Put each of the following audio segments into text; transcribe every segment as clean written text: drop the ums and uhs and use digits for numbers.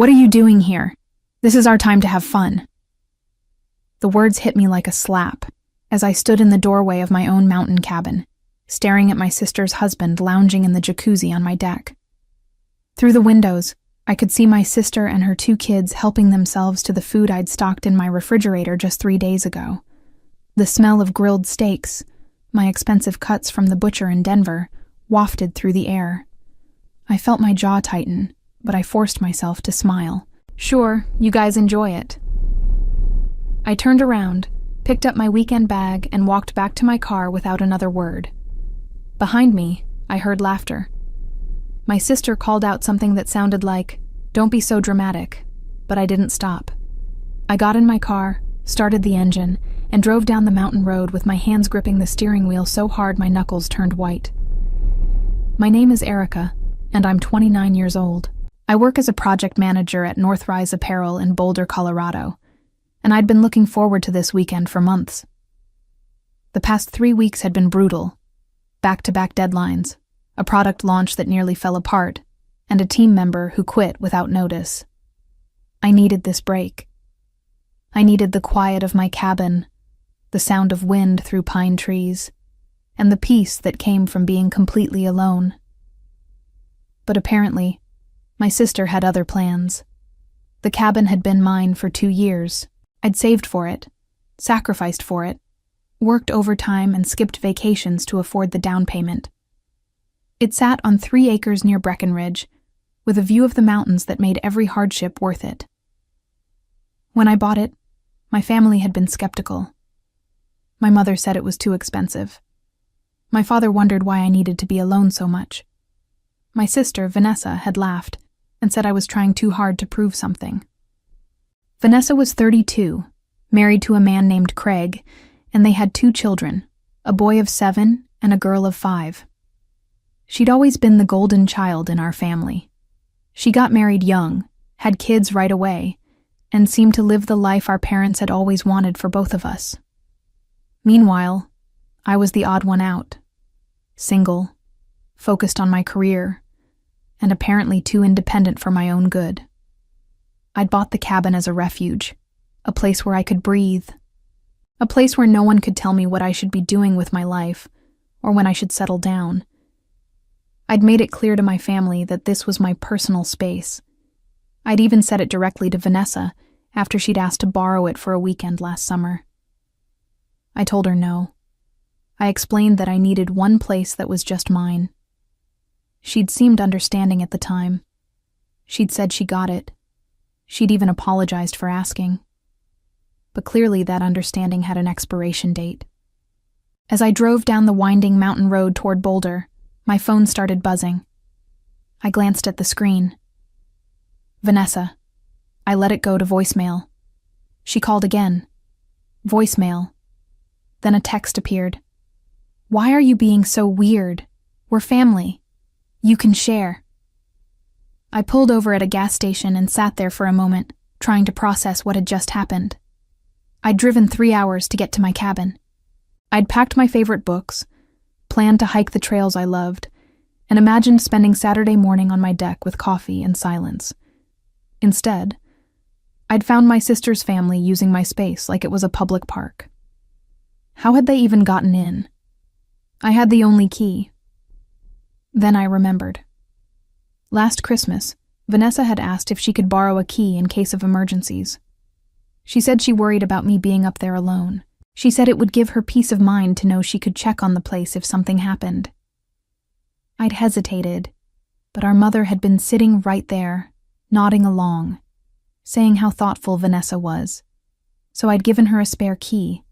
What are you doing here? This is our time to have fun." The words hit me like a slap as I stood in the doorway of my own mountain cabin, staring at my sister's husband lounging in the jacuzzi on my deck. Through the windows, I could see my sister and her 2 kids helping themselves to the food I'd stocked in my refrigerator just 3 days ago. The smell of grilled steaks, my expensive cuts from the butcher in Denver, wafted through the air. I felt my jaw tighten, but I forced myself to smile. "Sure, you guys enjoy it." I turned around, picked up my weekend bag, and walked back to my car without another word. Behind me, I heard laughter. My sister called out something that sounded like, "Don't be so dramatic," but I didn't stop. I got in my car, started the engine, and drove down the mountain road with my hands gripping the steering wheel so hard my knuckles turned white. My name is Erica, and I'm 29 years old. I work as a project manager at Northrise Apparel in Boulder, Colorado, and I'd been looking forward to this weekend for months. The past 3 weeks had been brutal. Back-to-back deadlines, a product launch that nearly fell apart, and a team member who quit without notice. I needed this break. I needed the quiet of my cabin, the sound of wind through pine trees, and the peace that came from being completely alone. But apparently, my sister had other plans. The cabin had been mine for 2 years. I'd saved for it, sacrificed for it, worked overtime and skipped vacations to afford the down payment. It sat on 3 acres near Breckenridge, with a view of the mountains that made every hardship worth it. When I bought it, my family had been skeptical. My mother said it was too expensive. My father wondered why I needed to be alone so much. My sister, Vanessa, had laughed and said I was trying too hard to prove something. Vanessa was 32, married to a man named Craig, and they had 2 children, a boy of 7 and a girl of 5. She'd always been the golden child in our family. She got married young, had kids right away, and seemed to live the life our parents had always wanted for both of us. Meanwhile, I was the odd one out. Single, focused on my career, and apparently too independent for my own good. I'd bought the cabin as a refuge, a place where I could breathe, a place where no one could tell me what I should be doing with my life, or when I should settle down. I'd made it clear to my family that this was my personal space. I'd even said it directly to Vanessa after she'd asked to borrow it for a weekend last summer. I told her no. I explained that I needed one place that was just mine. She'd seemed understanding at the time. She'd said she got it. She'd even apologized for asking. But clearly that understanding had an expiration date. As I drove down the winding mountain road toward Boulder, my phone started buzzing. I glanced at the screen. Vanessa. I let it go to voicemail. She called again. Voicemail. Then a text appeared. "Why are you being so weird? We're family. You can share." I pulled over at a gas station and sat there for a moment, trying to process what had just happened. I'd driven 3 hours to get to my cabin. I'd packed my favorite books, planned to hike the trails I loved, and imagined spending Saturday morning on my deck with coffee and silence. Instead, I'd found my sister's family using my space like it was a public park. How had they even gotten in? I had the only key. Then I remembered. Last Christmas, Vanessa had asked if she could borrow a key in case of emergencies. She said she worried about me being up there alone. She said it would give her peace of mind to know she could check on the place if something happened. I'd hesitated, but our mother had been sitting right there, nodding along, saying how thoughtful Vanessa was. So I'd given her a spare key.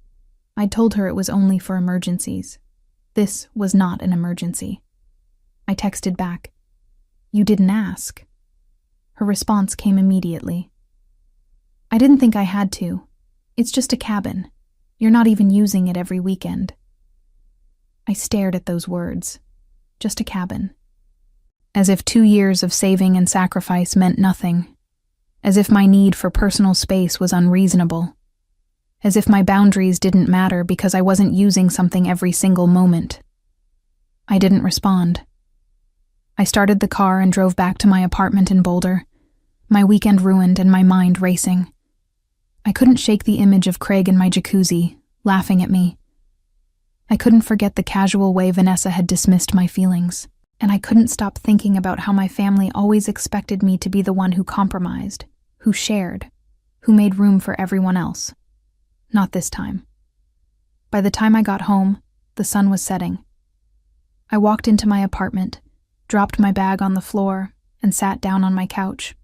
I'd told her it was only for emergencies. This was not an emergency. I texted back, "You didn't ask." Her response came immediately. "I didn't think I had to. It's just a cabin. You're not even using it every weekend." I stared at those words. Just a cabin. As if 2 years of saving and sacrifice meant nothing. As if my need for personal space was unreasonable. As if my boundaries didn't matter because I wasn't using something every single moment. I didn't respond. I started the car and drove back to my apartment in Boulder, my weekend ruined and my mind racing. I couldn't shake the image of Craig in my jacuzzi, laughing at me. I couldn't forget the casual way Vanessa had dismissed my feelings, and I couldn't stop thinking about how my family always expected me to be the one who compromised, who shared, who made room for everyone else. Not this time. By the time I got home, the sun was setting. I walked into my apartment, dropped my bag on the floor, and sat down on my couch.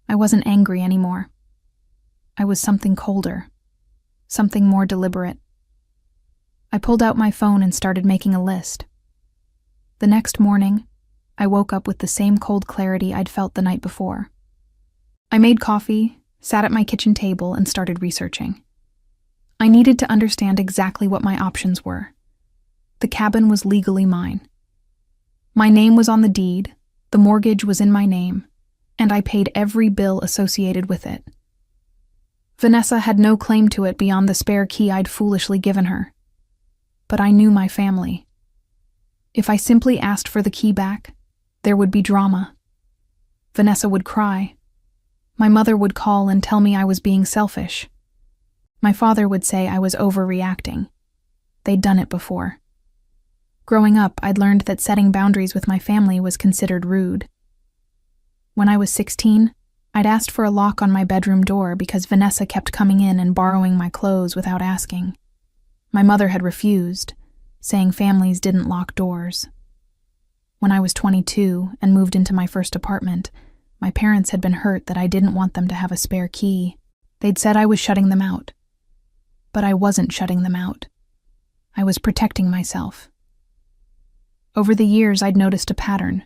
I wasn't angry anymore. I was something colder, something more deliberate. I pulled out my phone and started making a list. The next morning, I woke up with the same cold clarity I'd felt the night before. I made coffee, sat at my kitchen table, and started researching. I needed to understand exactly what my options were. The cabin was legally mine. My name was on the deed, the mortgage was in my name, and I paid every bill associated with it. Vanessa had no claim to it beyond the spare key I'd foolishly given her. But I knew my family. If I simply asked for the key back, there would be drama. Vanessa would cry. My mother would call and tell me I was being selfish. My father would say I was overreacting. They'd done it before. Growing up, I'd learned that setting boundaries with my family was considered rude. When I was 16, I'd asked for a lock on my bedroom door because Vanessa kept coming in and borrowing my clothes without asking. My mother had refused, saying families didn't lock doors. When I was 22 and moved into my first apartment, my parents had been hurt that I didn't want them to have a spare key. They'd said I was shutting them out. But I wasn't shutting them out. I was protecting myself. Over the years, I'd noticed a pattern.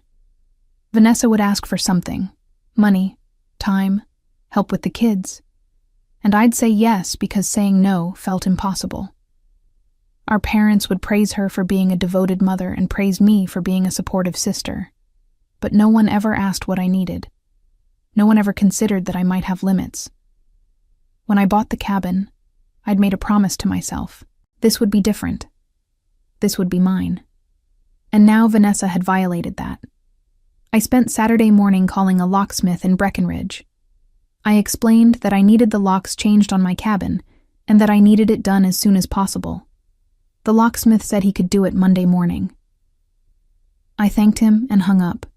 Vanessa would ask for something: money, time, help with the kids. And I'd say yes because saying no felt impossible. Our parents would praise her for being a devoted mother and praise me for being a supportive sister. But no one ever asked what I needed. No one ever considered that I might have limits. When I bought the cabin, I'd made a promise to myself. This would be different. This would be mine. And now Vanessa had violated that. I spent Saturday morning calling a locksmith in Breckenridge. I explained that I needed the locks changed on my cabin and that I needed it done as soon as possible. The locksmith said he could do it Monday morning. I thanked him and hung up.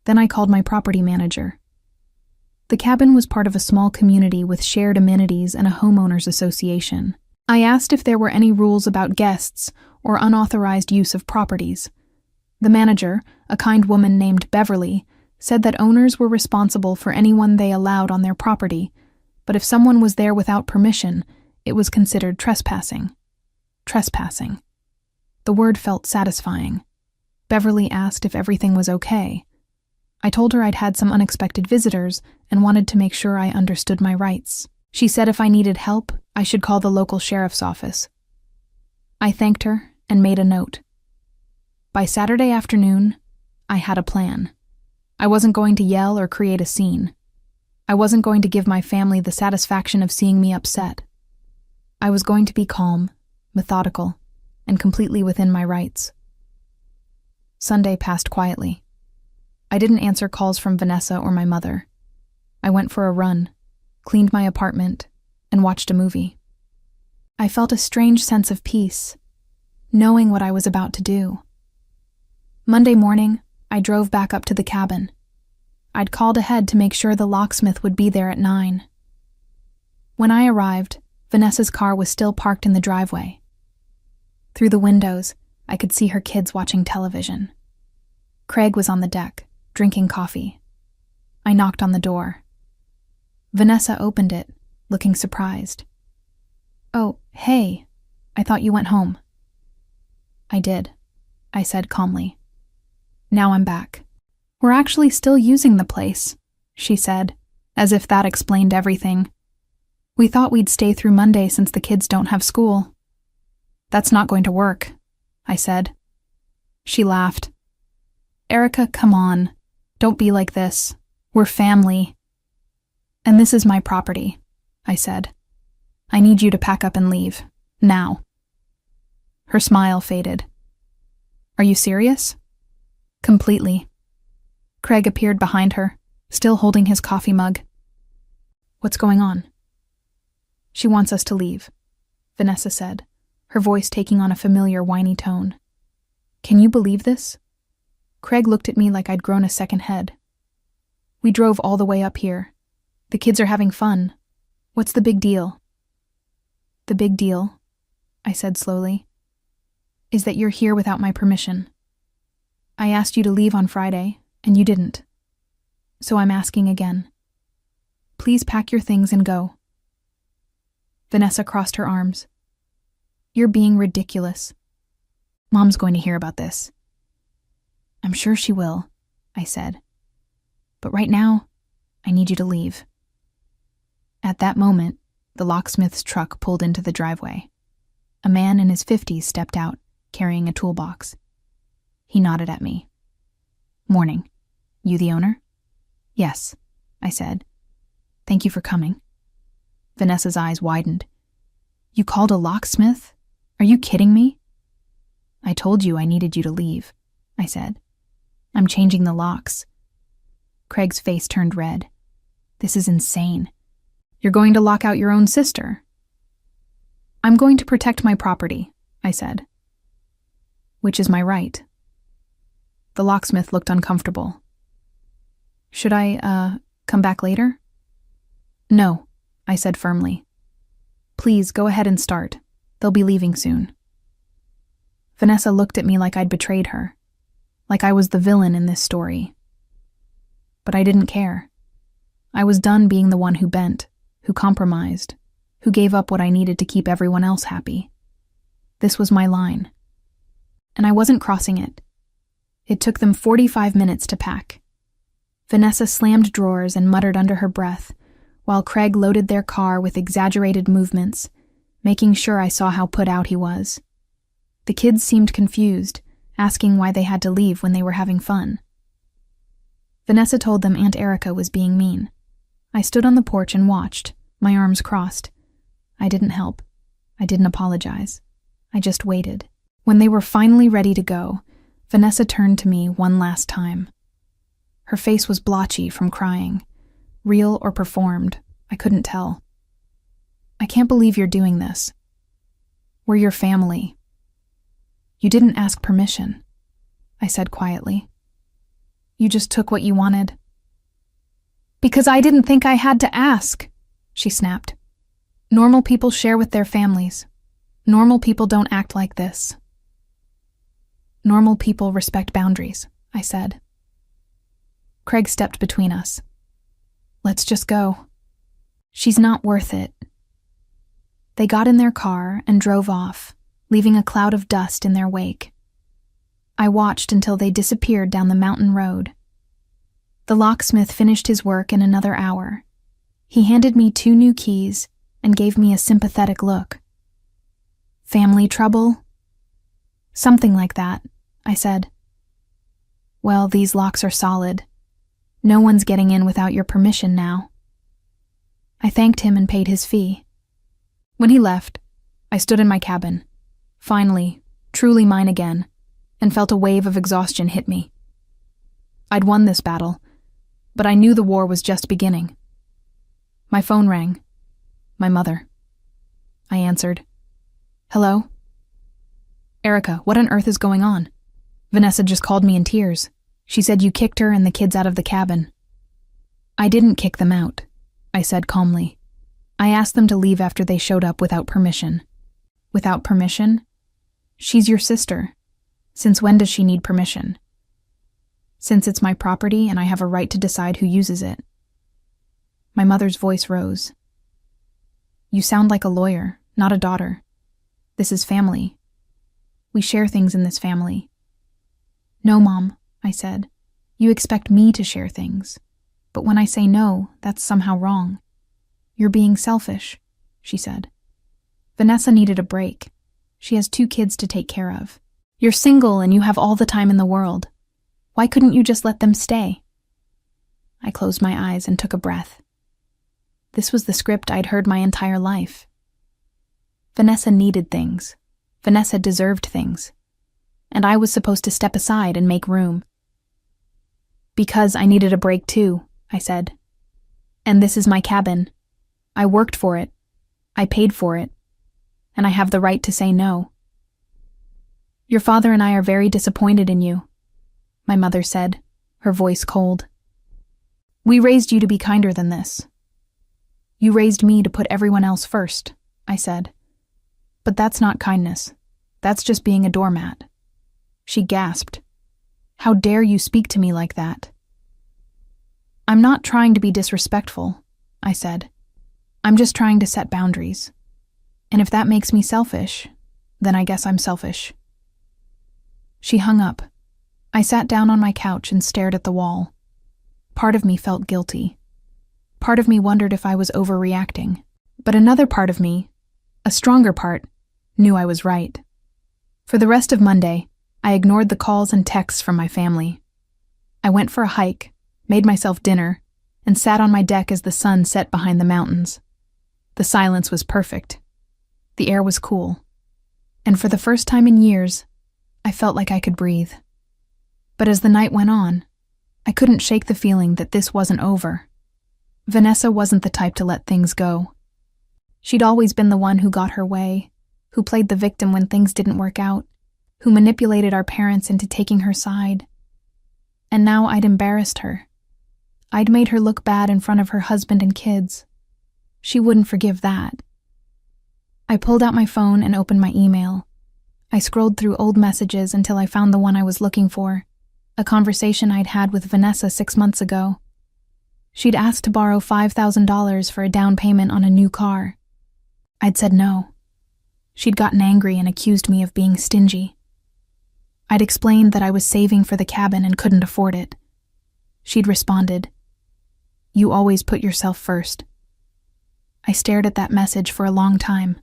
Then I called my property manager. The cabin was part of a small community with shared amenities and a homeowners association. I asked if there were any rules about guests or unauthorized use of properties. The manager, a kind woman named Beverly, said that owners were responsible for anyone they allowed on their property, but if someone was there without permission, it was considered trespassing. Trespassing. The word felt satisfying. Beverly asked if everything was okay. I told her I'd had some unexpected visitors and wanted to make sure I understood my rights. She said if I needed help, I should call the local sheriff's office. I thanked her and made a note. By Saturday afternoon, I had a plan. I wasn't going to yell or create a scene. I wasn't going to give my family the satisfaction of seeing me upset. I was going to be calm, methodical, and completely within my rights. Sunday passed quietly. I didn't answer calls from Vanessa or my mother. I went for a run, cleaned my apartment, and watched a movie. I felt a strange sense of peace, knowing what I was about to do. Monday morning, I drove back up to the cabin. I'd called ahead to make sure the locksmith would be there at 9. When I arrived, Vanessa's car was still parked in the driveway. Through the windows, I could see her kids watching television. Craig was on the deck, drinking coffee. I knocked on the door. Vanessa opened it, looking surprised. "Oh, hey, I thought you went home." "I did," I said calmly. "Now I'm back." "We're actually still using the place," she said, as if that explained everything. "We thought we'd stay through Monday since the kids don't have school." "That's not going to work," I said. She laughed. "Erica, come on. Don't be like this. We're family." "And this is my property," I said. "I need you to pack up and leave. Now." Her smile faded. "Are you serious?" "Completely." Craig appeared behind her, still holding his coffee mug. "What's going on?" "She wants us to leave," Vanessa said, her voice taking on a familiar whiny tone. "Can you believe this?" Craig looked at me like I'd grown a second head. "We drove all the way up here. The kids are having fun. What's the big deal?" "The big deal," I said slowly, "is that you're here without my permission. I asked you to leave on Friday, and you didn't. So I'm asking again. Please pack your things and go." Vanessa crossed her arms. "You're being ridiculous. Mom's going to hear about this." "I'm sure she will," I said. "But right now, I need you to leave." At that moment, the locksmith's truck pulled into the driveway. A man in his 50s stepped out, carrying a toolbox. He nodded at me. "Morning. You the owner?" "Yes," I said. "Thank you for coming." Vanessa's eyes widened. "You called a locksmith? Are you kidding me?" "I told you I needed you to leave," I said. "I'm changing the locks." Craig's face turned red. "This is insane. You're going to lock out your own sister." "I'm going to protect my property," I said. "Which is my right." The locksmith looked uncomfortable. "Should I, come back later?" "No," I said firmly. "Please go ahead and start. They'll be leaving soon." Vanessa looked at me like I'd betrayed her, like I was the villain in this story. But I didn't care. I was done being the one who bent, who compromised, who gave up what I needed to keep everyone else happy. This was my line. And I wasn't crossing it. It took them 45 minutes to pack. Vanessa slammed drawers and muttered under her breath, while Craig loaded their car with exaggerated movements, making sure I saw how put out he was. The kids seemed confused, asking why they had to leave when they were having fun. Vanessa told them Aunt Erica was being mean. I stood on the porch and watched, my arms crossed. I didn't help. I didn't apologize. I just waited. When they were finally ready to go, Vanessa turned to me one last time. Her face was blotchy from crying. Real or performed, I couldn't tell. "I can't believe you're doing this. We're your family." "You didn't ask permission," I said quietly. "You just took what you wanted." "Because I didn't think I had to ask," she snapped. "Normal people share with their families. Normal people don't act like this." "Normal people respect boundaries," I said. Craig stepped between us. "Let's just go. She's not worth it." They got in their car and drove off, leaving a cloud of dust in their wake. I watched until they disappeared down the mountain road. The locksmith finished his work in another hour. He handed me 2 new keys and gave me a sympathetic look. "Family trouble?" "Something like that," I said. "Well, these locks are solid. No one's getting in without your permission now." I thanked him and paid his fee. When he left, I stood in my cabin, finally, truly mine again, and felt a wave of exhaustion hit me. I'd won this battle, but I knew the war was just beginning. My phone rang. My mother. I answered. "Hello?" "Erica, what on earth is going on? Vanessa just called me in tears. She said you kicked her and the kids out of the cabin." "I didn't kick them out," I said calmly. "I asked them to leave after they showed up without permission." "Without permission? She's your sister. Since when does she need permission?" "Since it's my property and I have a right to decide who uses it." My mother's voice rose. "You sound like a lawyer, not a daughter. This is family. We share things in this family." "No, Mom," I said. "You expect me to share things. But when I say no, that's somehow wrong." "You're being selfish," she said. "Vanessa needed a break. She has 2 kids to take care of. You're single and you have all the time in the world. Why couldn't you just let them stay?" I closed my eyes and took a breath. This was the script I'd heard my entire life. Vanessa needed things. Vanessa deserved things. And I was supposed to step aside and make room. Because I needed a break too, I said. And this is my cabin. I worked for it. I paid for it. And I have the right to say no. Your father and I are very disappointed in you, my mother said, her voice cold. We raised you to be kinder than this. You raised me to put everyone else first, I said. But that's not kindness. That's just being a doormat. She gasped. How dare you speak to me like that? I'm not trying to be disrespectful, I said. I'm just trying to set boundaries. And if that makes me selfish, then I guess I'm selfish. She hung up. I sat down on my couch and stared at the wall. Part of me felt guilty. Part of me wondered if I was overreacting. But another part of me, a stronger part, knew I was right. For the rest of Monday, I ignored the calls and texts from my family. I went for a hike, made myself dinner, and sat on my deck as the sun set behind the mountains. The silence was perfect. The air was cool. And for the first time in years, I felt like I could breathe. But as the night went on, I couldn't shake the feeling that this wasn't over. Vanessa wasn't the type to let things go. She'd always been the one who got her way, who played the victim when things didn't work out, who manipulated our parents into taking her side. And now I'd embarrassed her. I'd made her look bad in front of her husband and kids. She wouldn't forgive that. I pulled out my phone and opened my email. I scrolled through old messages until I found the one I was looking for, a conversation I'd had with Vanessa 6 months ago. She'd asked to borrow $5,000 for a down payment on a new car. I'd said no. She'd gotten angry and accused me of being stingy. I'd explained that I was saving for the cabin and couldn't afford it. She'd responded, "You always put yourself first." I stared at that message for a long time.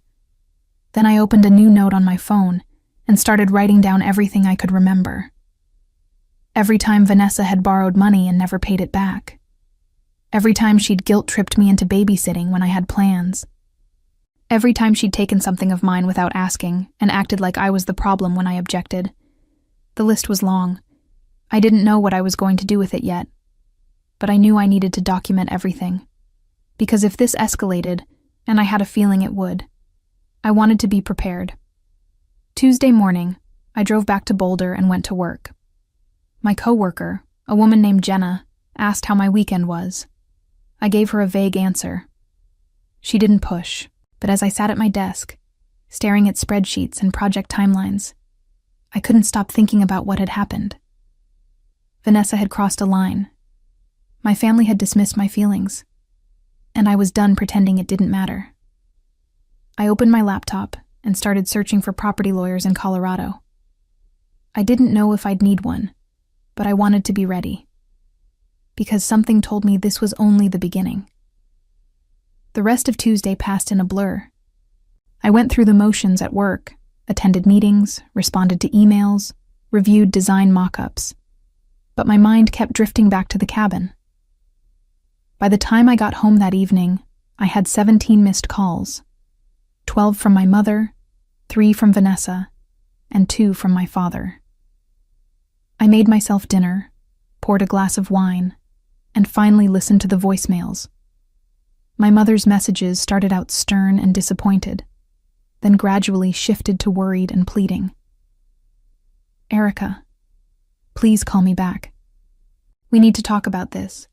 Then I opened a new note on my phone and started writing down everything I could remember. Every time Vanessa had borrowed money and never paid it back. Every time she'd guilt-tripped me into babysitting when I had plans. Every time she'd taken something of mine without asking and acted like I was the problem when I objected. The list was long. I didn't know what I was going to do with it yet. But I knew I needed to document everything. Because if this escalated, and I had a feeling it would, I wanted to be prepared. Tuesday morning, I drove back to Boulder and went to work. My coworker, a woman named Jenna, asked how my weekend was. I gave her a vague answer. She didn't push, but as I sat at my desk, staring at spreadsheets and project timelines, I couldn't stop thinking about what had happened. Vanessa had crossed a line. My family had dismissed my feelings, and I was done pretending it didn't matter. I opened my laptop and started searching for property lawyers in Colorado. I didn't know if I'd need one, but I wanted to be ready. Because something told me this was only the beginning. The rest of Tuesday passed in a blur. I went through the motions at work, attended meetings, responded to emails, reviewed design mock-ups. But my mind kept drifting back to the cabin. By the time I got home that evening, I had 17 missed calls. 12 from my mother, 3 from Vanessa, and 2 from my father. I made myself dinner, poured a glass of wine, and finally listened to the voicemails. My mother's messages started out stern and disappointed, then gradually shifted to worried and pleading. "Erica, please call me back. We need to talk about this.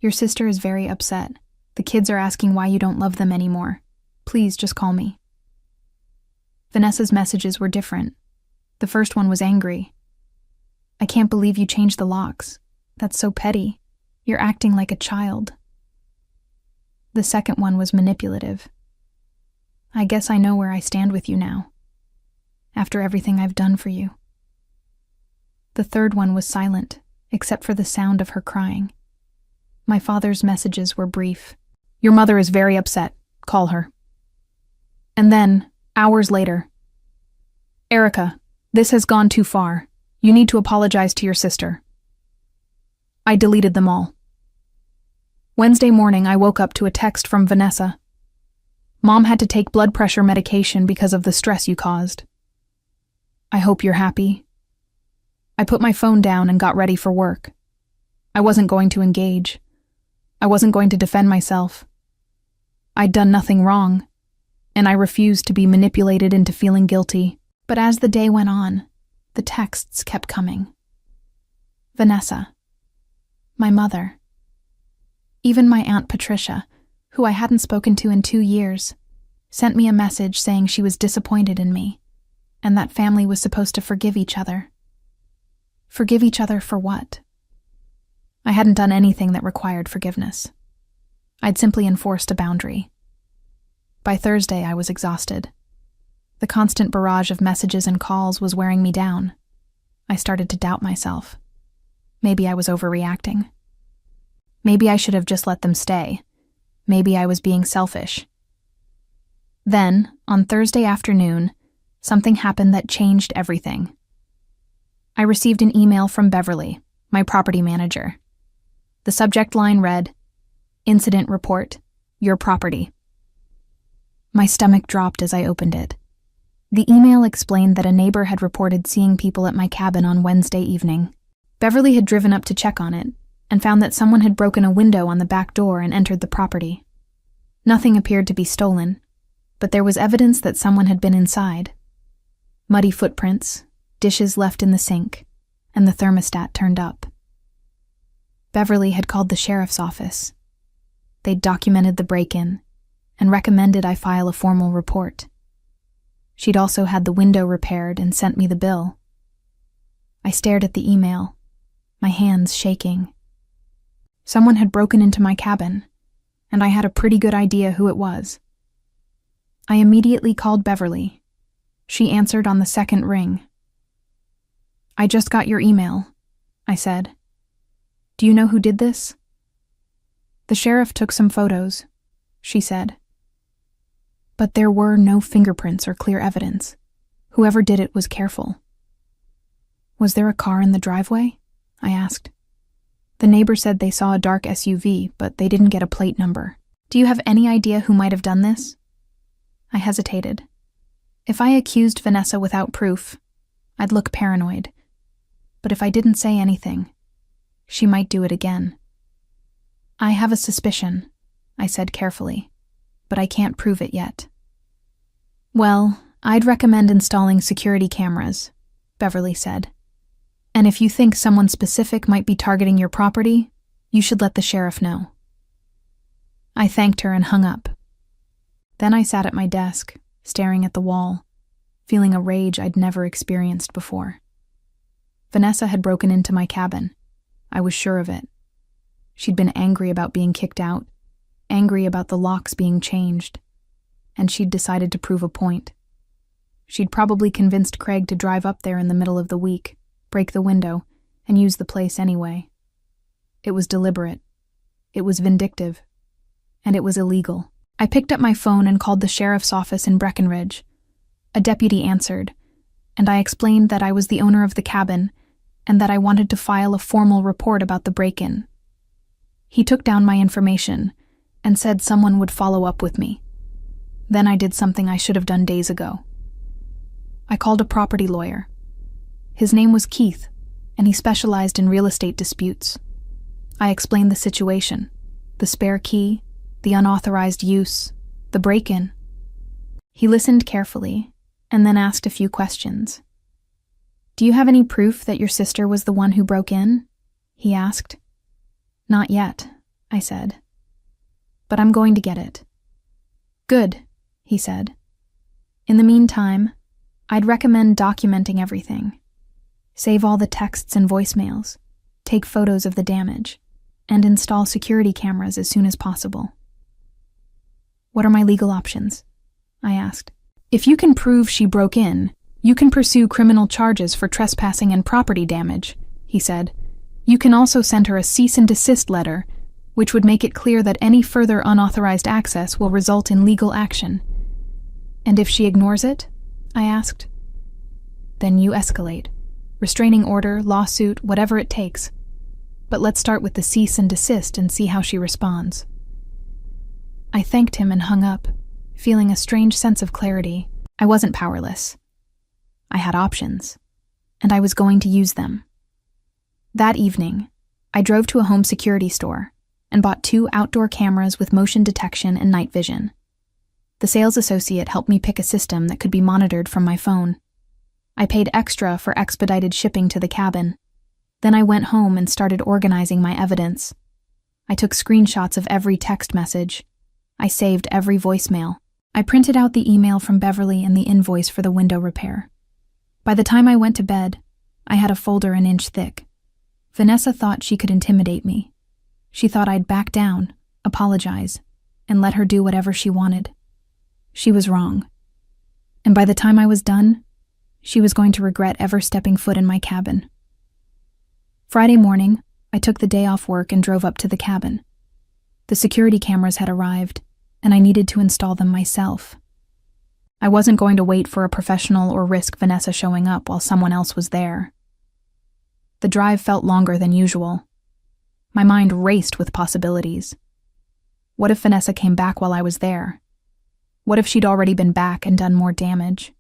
Your sister is very upset. The kids are asking why you don't love them anymore. Please just call me." Vanessa's messages were different. The first one was angry. "I can't believe you changed the locks. That's so petty. You're acting like a child." The second one was manipulative. "I guess I know where I stand with you now, after everything I've done for you." The third one was silent, except for the sound of her crying. My father's messages were brief. "Your mother is very upset. Call her." And then, hours later, "Erica, this has gone too far. You need to apologize to your sister." I deleted them all. Wednesday morning, I woke up to a text from Vanessa. "Mom had to take blood pressure medication because of the stress you caused. I hope you're happy." I put my phone down and got ready for work. I wasn't going to engage. I wasn't going to defend myself. I'd done nothing wrong, and I refused to be manipulated into feeling guilty. But as the day went on, the texts kept coming. Vanessa. My mother. Even my Aunt Patricia, who I hadn't spoken to in 2 years, sent me a message saying she was disappointed in me, and that family was supposed to forgive each other. Forgive each other for what? I hadn't done anything that required forgiveness. I'd simply enforced a boundary. By Thursday, I was exhausted. The constant barrage of messages and calls was wearing me down. I started to doubt myself. Maybe I was overreacting. Maybe I should have just let them stay. Maybe I was being selfish. Then, on Thursday afternoon, something happened that changed everything. I received an email from Beverly, my property manager. The subject line read, "Incident report, your property." My stomach dropped as I opened it. The email explained that a neighbor had reported seeing people at my cabin on Wednesday evening. Beverly had driven up to check on it and found that someone had broken a window on the back door and entered the property. Nothing appeared to be stolen, but there was evidence that someone had been inside. Muddy footprints, dishes left in the sink, and the thermostat turned up. Beverly had called the sheriff's office. They'd documented the break-in and recommended I file a formal report. She'd also had the window repaired and sent me the bill. I stared at the email, my hands shaking. Someone had broken into my cabin, and I had a pretty good idea who it was. I immediately called Beverly. She answered on the second ring. "I just got your email," I said. "Do you know who did this?" "The sheriff took some photos," she said. But there were no fingerprints or clear evidence. Whoever did it was careful. "Was there a car in the driveway?" I asked. "The neighbor said they saw a dark SUV, but they didn't get a plate number. Do you have any idea who might have done this?" I hesitated. If I accused Vanessa without proof, I'd look paranoid. But if I didn't say anything, she might do it again. "I have a suspicion," I said carefully, "but I can't prove it yet." "Well, I'd recommend installing security cameras," Beverly said. "And if you think someone specific might be targeting your property, you should let the sheriff know." I thanked her and hung up. Then I sat at my desk, staring at the wall, feeling a rage I'd never experienced before. Vanessa had broken into my cabin. I was sure of it. She'd been angry about being kicked out, angry about the locks being changed, and she'd decided to prove a point. She'd probably convinced Craig to drive up there in the middle of the week, break the window, and use the place anyway. It was deliberate. It was vindictive. And it was illegal. I picked up my phone and called the sheriff's office in Breckenridge. A deputy answered, and I explained that I was the owner of the cabin and that I wanted to file a formal report about the break-in. He took down my information and said someone would follow up with me. Then I did something I should have done days ago. I called a property lawyer. His name was Keith, and he specialized in real estate disputes. I explained the situation, the spare key, the unauthorized use, the break-in. He listened carefully and then asked a few questions. "Do you have any proof that your sister was the one who broke in?" he asked. "Not yet," I said. "But I'm going to get it." "Good," he said. "In the meantime, I'd recommend documenting everything. Save all the texts and voicemails, take photos of the damage, and install security cameras as soon as possible." "What are my legal options?" I asked. "If you can prove she broke in, you can pursue criminal charges for trespassing and property damage," he said. "You can also send her a cease and desist letter, which would make it clear that any further unauthorized access will result in legal action." "And if she ignores it?" I asked. "Then you escalate. Restraining order, lawsuit, whatever it takes. But let's start with the cease and desist and see how she responds." I thanked him and hung up, feeling a strange sense of clarity. I wasn't powerless. I had options, and I was going to use them. That evening, I drove to a home security store, and bought 2 outdoor cameras with motion detection and night vision. The sales associate helped me pick a system that could be monitored from my phone. I paid extra for expedited shipping to the cabin. Then I went home and started organizing my evidence. I took screenshots of every text message. I saved every voicemail. I printed out the email from Beverly and the invoice for the window repair. By the time I went to bed, I had a folder an inch thick. Vanessa thought she could intimidate me. She thought I'd back down, apologize, and let her do whatever she wanted. She was wrong. And by the time I was done, she was going to regret ever stepping foot in my cabin. Friday morning, I took the day off work and drove up to the cabin. The security cameras had arrived, and I needed to install them myself. I wasn't going to wait for a professional or risk Vanessa showing up while someone else was there. The drive felt longer than usual. My mind raced with possibilities. What if Vanessa came back while I was there? What if she'd already been back and done more damage?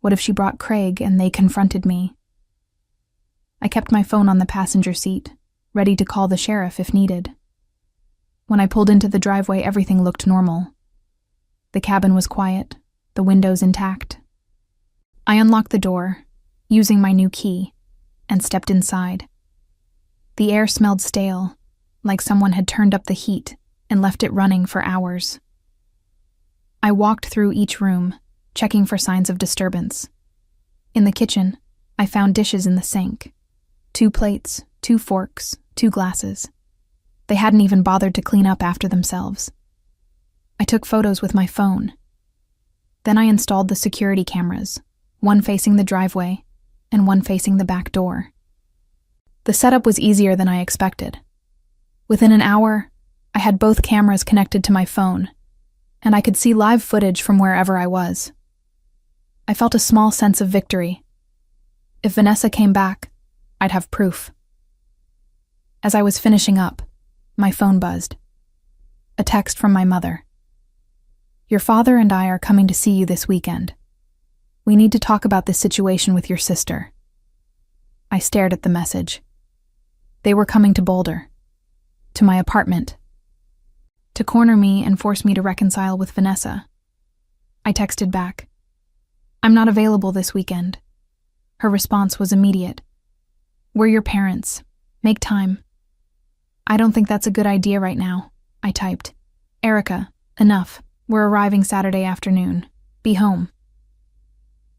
What if she brought Craig and they confronted me? I kept my phone on the passenger seat, ready to call the sheriff if needed. When I pulled into the driveway, everything looked normal. The cabin was quiet, the windows intact. I unlocked the door, using my new key, and stepped inside. The air smelled stale, like someone had turned up the heat and left it running for hours. I walked through each room, checking for signs of disturbance. In the kitchen, I found dishes in the sink. 2 plates, 2 forks, 2 glasses. They hadn't even bothered to clean up after themselves. I took photos with my phone. Then I installed the security cameras, one facing the driveway and one facing the back door. The setup was easier than I expected. Within an hour, I had both cameras connected to my phone, and I could see live footage from wherever I was. I felt a small sense of victory. If Vanessa came back, I'd have proof. As I was finishing up, my phone buzzed. A text from my mother. "Your father and I are coming to see you this weekend. We need to talk about this situation with your sister." I stared at the message. They were coming to Boulder. To my apartment. To corner me and force me to reconcile with Vanessa. I texted back. "I'm not available this weekend." Her response was immediate. "We're your parents. Make time." "I don't think that's a good idea right now," I typed. "Erica, enough. We're arriving Saturday afternoon. Be home."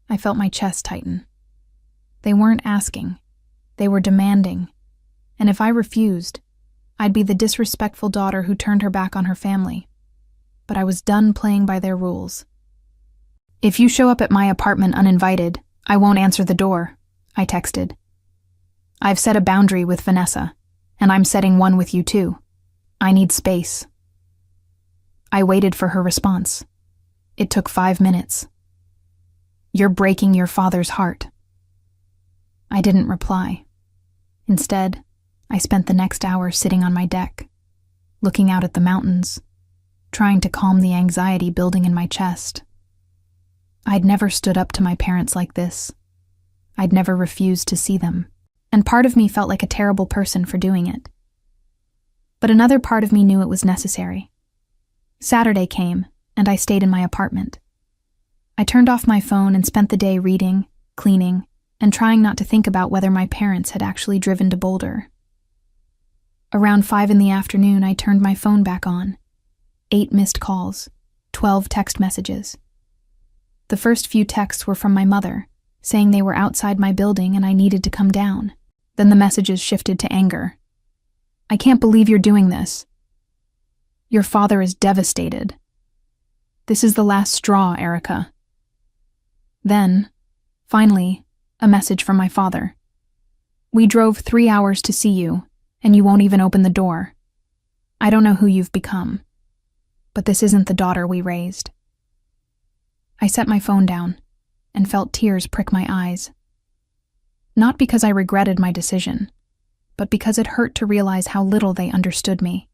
I felt my chest tighten. They weren't asking. They were demanding. And if I refused, I'd be the disrespectful daughter who turned her back on her family. But I was done playing by their rules. "If you show up at my apartment uninvited, I won't answer the door," I texted. "I've set a boundary with Vanessa, and I'm setting one with you too. I need space." I waited for her response. It took 5 minutes. "You're breaking your father's heart." I didn't reply. Instead, I spent the next hour sitting on my deck, looking out at the mountains, trying to calm the anxiety building in my chest. I'd never stood up to my parents like this. I'd never refused to see them, and part of me felt like a terrible person for doing it. But another part of me knew it was necessary. Saturday came, and I stayed in my apartment. I turned off my phone and spent the day reading, cleaning, and trying not to think about whether my parents had actually driven to Boulder. Around 5 in the afternoon, I turned my phone back on. 8 missed calls, 12 text messages. The first few texts were from my mother, saying they were outside my building and I needed to come down. Then the messages shifted to anger. "I can't believe you're doing this. Your father is devastated. This is the last straw, Erica." Then, finally, a message from my father. "We drove 3 hours to see you, and you won't even open the door. I don't know who you've become, but this isn't the daughter we raised." I set my phone down and felt tears prick my eyes. Not because I regretted my decision, but because it hurt to realize how little they understood me.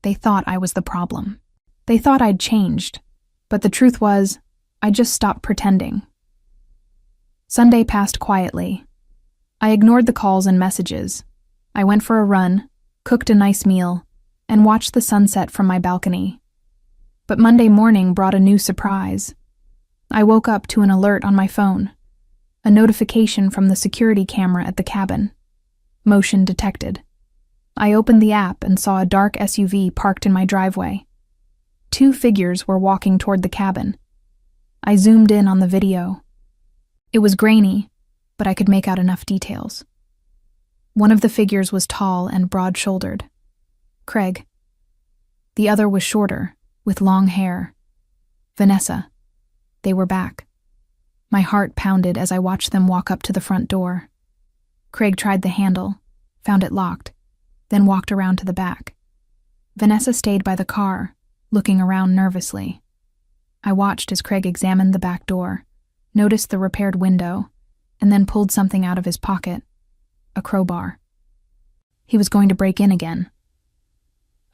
They thought I was the problem. They thought I'd changed, but the truth was, I just stopped pretending. Sunday passed quietly. I ignored the calls and messages. I went for a run, cooked a nice meal, and watched the sunset from my balcony. But Monday morning brought a new surprise. I woke up to an alert on my phone, a notification from the security camera at the cabin. Motion detected. I opened the app and saw a dark SUV parked in my driveway. 2 figures were walking toward the cabin. I zoomed in on the video. It was grainy, but I could make out enough details. One of the figures was tall and broad-shouldered. Craig. The other was shorter, with long hair. Vanessa. They were back. My heart pounded as I watched them walk up to the front door. Craig tried the handle, found it locked, then walked around to the back. Vanessa stayed by the car, looking around nervously. I watched as Craig examined the back door, noticed the repaired window, and then pulled something out of his pocket, a crowbar. He was going to break in again.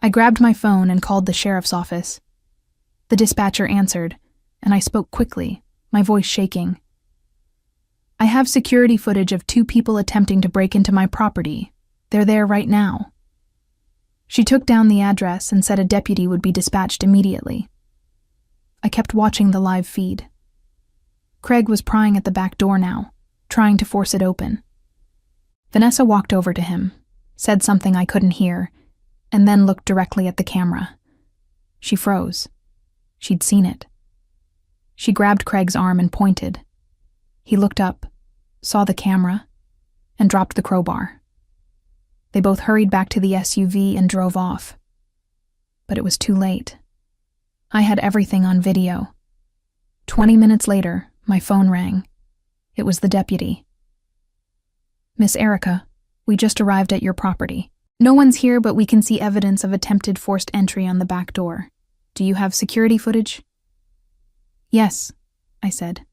I grabbed my phone and called the sheriff's office. The dispatcher answered, and I spoke quickly, my voice shaking. I have security footage of 2 people attempting to break into my property. They're there right now. She took down the address and said a deputy would be dispatched immediately. I kept watching the live feed. Craig was prying at the back door now, trying to force it open. Vanessa walked over to him, said something I couldn't hear, and then looked directly at the camera. She froze. She'd seen it. She grabbed Craig's arm and pointed. He looked up, saw the camera, and dropped the crowbar. They both hurried back to the SUV and drove off. But it was too late. I had everything on video. 20 minutes later, my phone rang. It was the deputy. Miss Erica, we just arrived at your property. No one's here, but we can see evidence of attempted forced entry on the back door. Do you have security footage? Yes, I said.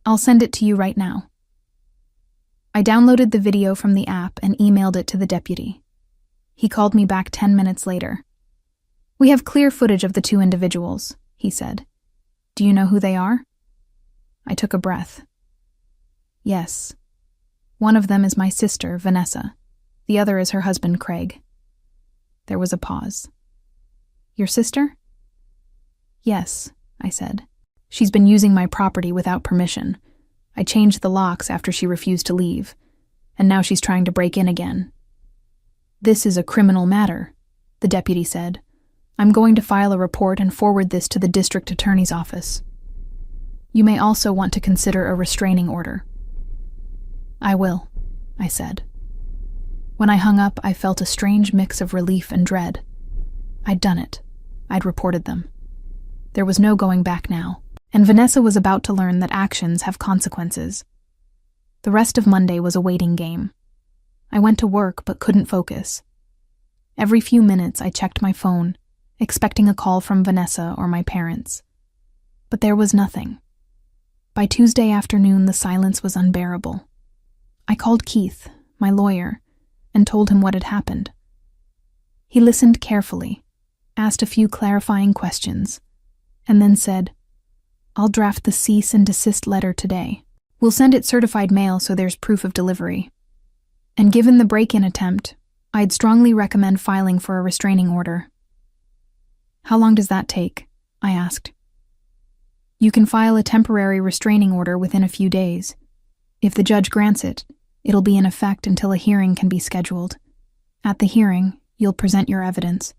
I'll send it to you right now. I downloaded the video from the app and emailed it to the deputy. He called me back 10 minutes later. We have clear footage of the 2 individuals, he said. Do you know who they are? I took a breath. Yes. One of them is my sister, Vanessa. The other is her husband, Craig. There was a pause. Your sister? Yes, I said. She's been using my property without permission. I changed the locks after she refused to leave, and now she's trying to break in again. This is a criminal matter, the deputy said. I'm going to file a report and forward this to the district attorney's office. You may also want to consider a restraining order. I will, I said. When I hung up, I felt a strange mix of relief and dread. I'd done it. I'd reported them. There was no going back now, and Vanessa was about to learn that actions have consequences. The rest of Monday was a waiting game. I went to work but couldn't focus. Every few minutes I checked my phone, expecting a call from Vanessa or my parents. But there was nothing. By Tuesday afternoon, the silence was unbearable. I called Keith, my lawyer, and told him what had happened. He listened carefully, asked a few clarifying questions, and then said, I'll draft the cease and desist letter today. We'll send it certified mail so there's proof of delivery. And given the break-in attempt, I'd strongly recommend filing for a restraining order. How long does that take? I asked. You can file a temporary restraining order within a few days. If the judge grants it, it'll be in effect until a hearing can be scheduled. At the hearing, you'll present your evidence,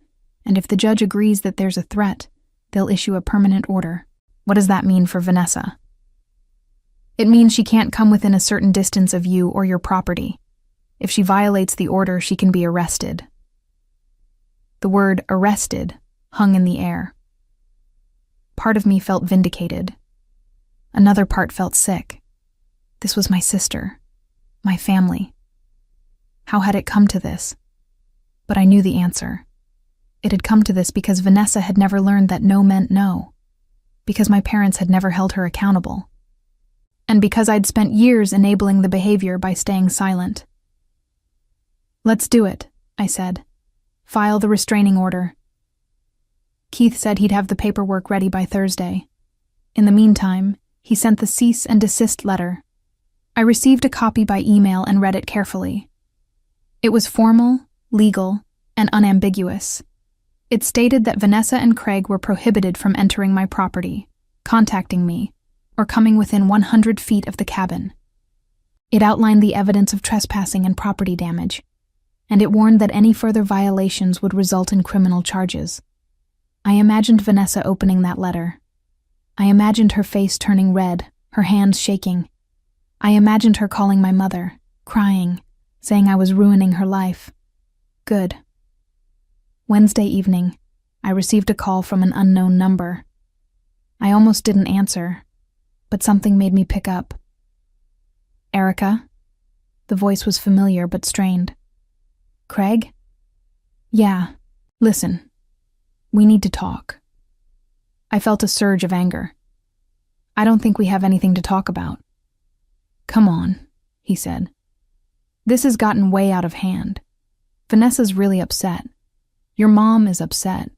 and if the judge agrees that there's a threat, they'll issue a permanent order. What does that mean for Vanessa? It means she can't come within a certain distance of you or your property. If she violates the order, she can be arrested. The word arrested hung in the air. Part of me felt vindicated. Another part felt sick. This was my sister, my family. How had it come to this? But I knew the answer. It had come to this because Vanessa had never learned that no meant no, because my parents had never held her accountable, and because I'd spent years enabling the behavior by staying silent. Let's do it, I said. File the restraining order. Keith said he'd have the paperwork ready by Thursday. In the meantime, he sent the cease and desist letter. I received a copy by email and read it carefully. It was formal, legal, and unambiguous. It stated that Vanessa and Craig were prohibited from entering my property, contacting me, or coming within 100 feet of the cabin. It outlined the evidence of trespassing and property damage, and it warned that any further violations would result in criminal charges. I imagined Vanessa opening that letter. I imagined her face turning red, her hands shaking. I imagined her calling my mother, crying, saying I was ruining her life. Good. Wednesday evening, I received a call from an unknown number. I almost didn't answer, but something made me pick up. Erica? The voice was familiar but strained. Craig? Yeah, listen. We need to talk. I felt a surge of anger. I don't think we have anything to talk about. Come on, he said. This has gotten way out of hand. Vanessa's really upset. Your mom is upset.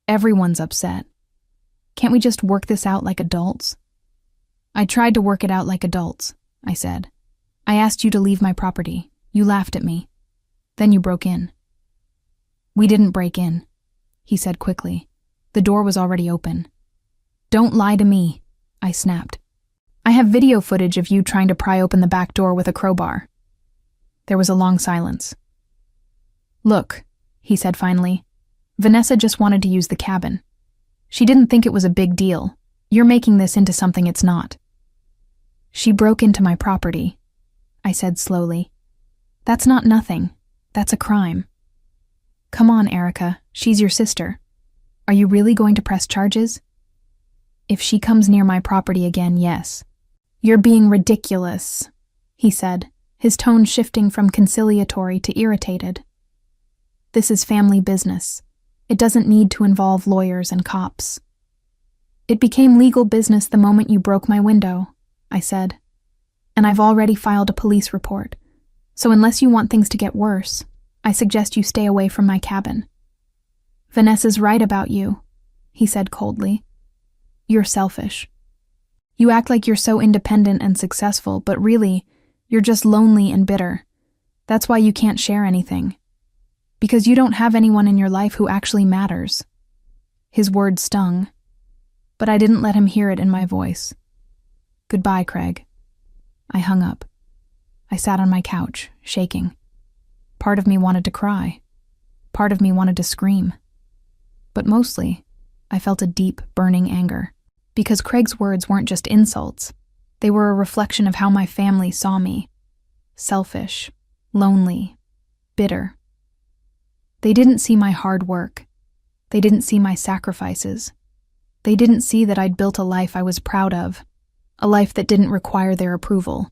Everyone's upset. Can't we just work this out like adults? I tried to work it out like adults, I said. I asked you to leave my property. You laughed at me. Then you broke in. We didn't break in, he said quickly. The door was already open. Don't lie to me, I snapped. I have video footage of you trying to pry open the back door with a crowbar. There was a long silence. Look, he said finally. Vanessa just wanted to use the cabin. She didn't think it was a big deal. You're making this into something it's not. She broke into my property, I said slowly. That's not nothing. That's a crime. Come on, Erica. She's your sister. Are you really going to press charges? If she comes near my property again, yes. You're being ridiculous, he said, his tone shifting from conciliatory to irritated. This is family business. It doesn't need to involve lawyers and cops. It became legal business the moment you broke my window, I said. And I've already filed a police report. So unless you want things to get worse, I suggest you stay away from my cabin. Vanessa's right about you, he said coldly. You're selfish. You act like you're so independent and successful, but really, you're just lonely and bitter. That's why you can't share anything. Because you don't have anyone in your life who actually matters. His words stung, but I didn't let him hear it in my voice. Goodbye, Craig. I hung up. I sat on my couch, shaking. Part of me wanted to cry. Part of me wanted to scream. But mostly, I felt a deep, burning anger. Because Craig's words weren't just insults. They were a reflection of how my family saw me. Selfish, lonely, bitter. They didn't see my hard work. They didn't see my sacrifices. They didn't see that I'd built a life I was proud of, a life that didn't require their approval.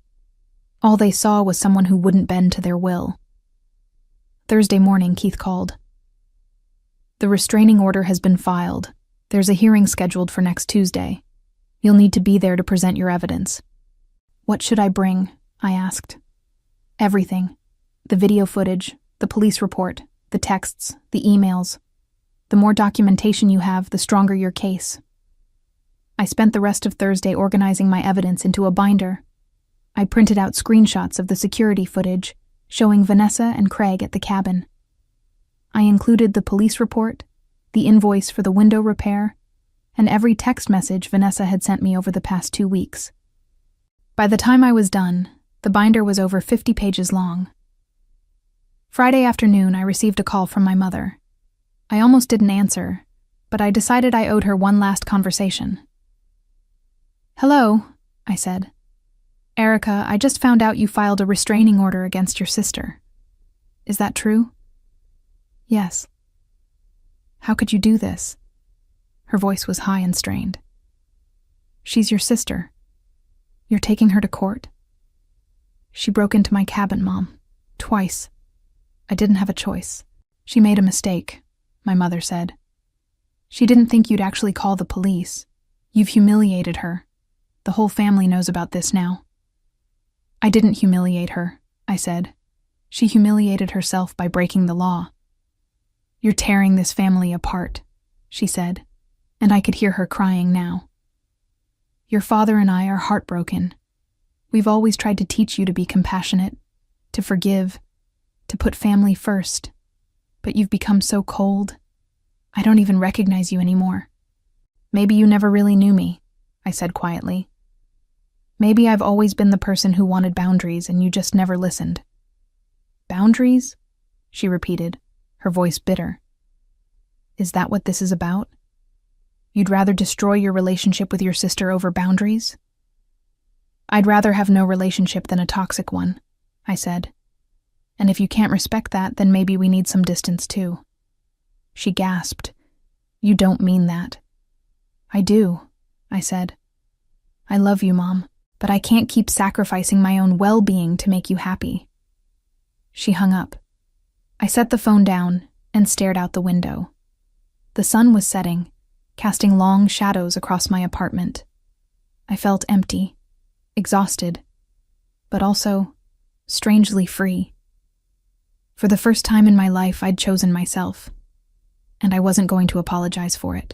All they saw was someone who wouldn't bend to their will. Thursday morning, Keith called. The restraining order has been filed. There's a hearing scheduled for next Tuesday. You'll need to be there to present your evidence. What should I bring? I asked. Everything. The video footage, the police report, the texts, the emails. The more documentation you have, the stronger your case. I spent the rest of Thursday organizing my evidence into a binder. I printed out screenshots of the security footage, showing Vanessa and Craig at the cabin. I included the police report, the invoice for the window repair, and every text message Vanessa had sent me over the past 2 weeks. By the time I was done, the binder was over 50 pages long. Friday afternoon, I received a call from my mother. I almost didn't answer, but I decided I owed her one last conversation. Hello, I said. Erica, I just found out you filed a restraining order against your sister. Is that true? Yes. How could you do this? Her voice was high and strained. She's your sister. You're taking her to court? She broke into my cabin, Mom. Twice. I didn't have a choice. She made a mistake, my mother said. She didn't think you'd actually call the police. You've humiliated her. The whole family knows about this now. I didn't humiliate her, I said. She humiliated herself by breaking the law. You're tearing this family apart, she said, and I could hear her crying now. Your father and I are heartbroken. We've always tried to teach you to be compassionate, to forgive, to put family first, but you've become so cold. I don't even recognize you anymore. Maybe you never really knew me, I said quietly. Maybe I've always been the person who wanted boundaries and you just never listened. Boundaries? She repeated, her voice bitter. Is that what this is about? You'd rather destroy your relationship with your sister over boundaries? I'd rather have no relationship than a toxic one, I said. And if you can't respect that, then maybe we need some distance too. She gasped. You don't mean that. I do, I said. I love you, Mom, but I can't keep sacrificing my own well-being to make you happy. She hung up. I set the phone down and stared out the window. The sun was setting, casting long shadows across my apartment. I felt empty, exhausted, but also strangely free. For the first time in my life, I'd chosen myself, and I wasn't going to apologize for it.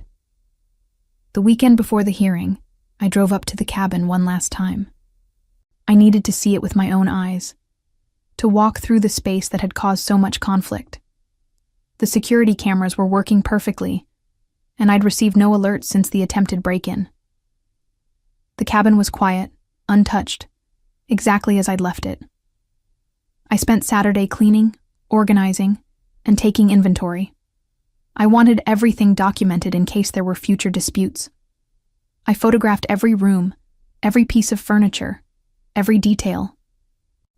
The weekend before the hearing, I drove up to the cabin one last time. I needed to see it with my own eyes, to walk through the space that had caused so much conflict. The security cameras were working perfectly, and I'd received no alerts since the attempted break-in. The cabin was quiet, untouched, exactly as I'd left it. I spent Saturday cleaning, organizing, and taking inventory. I wanted everything documented in case there were future disputes. I photographed every room, every piece of furniture, every detail.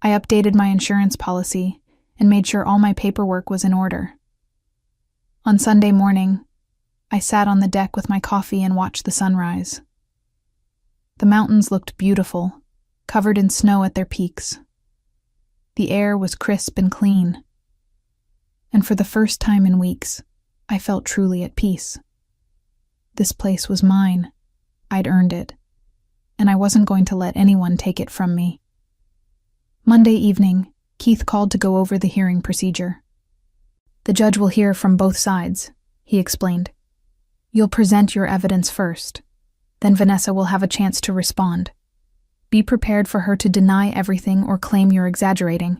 I updated my insurance policy and made sure all my paperwork was in order. On Sunday morning, I sat on the deck with my coffee and watched the sunrise. The mountains looked beautiful, covered in snow at their peaks. The air was crisp and clean. And for the first time in weeks, I felt truly at peace. This place was mine. I'd earned it, and I wasn't going to let anyone take it from me. Monday evening, Keith called to go over the hearing procedure. The judge will hear from both sides, he explained. You'll present your evidence first. Then Vanessa will have a chance to respond. Be prepared for her to deny everything or claim you're exaggerating.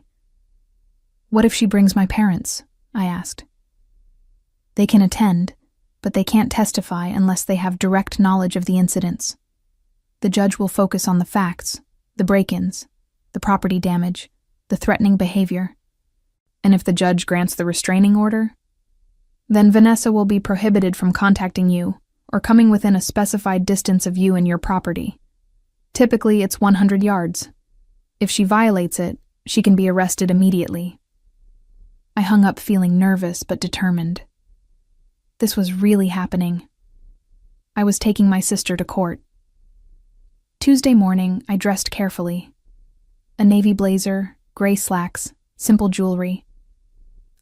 What if she brings my parents? I asked. They can attend, but they can't testify unless they have direct knowledge of the incidents. The judge will focus on the facts, the break-ins, the property damage, the threatening behavior. And if the judge grants the restraining order, then Vanessa will be prohibited from contacting you or coming within a specified distance of you and your property. Typically, it's 100 yards. If she violates it, she can be arrested immediately. I hung up feeling nervous but determined. This was really happening. I was taking my sister to court. Tuesday morning, I dressed carefully. A navy blazer, gray slacks, simple jewelry.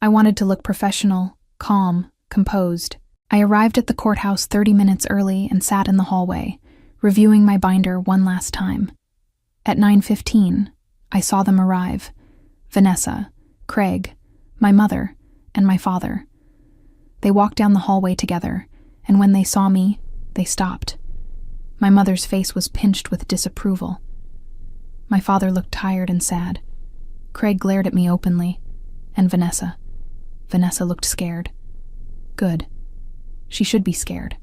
I wanted to look professional, calm, composed. I arrived at the courthouse 30 minutes early and sat in the hallway, reviewing my binder one last time. At 9:15, I saw them arrive. Vanessa, Craig, my mother, and my father. They walked down the hallway together, and when they saw me, they stopped. My mother's face was pinched with disapproval. My father looked tired and sad. Craig glared at me openly. And Vanessa. Vanessa looked scared. Good. She should be scared.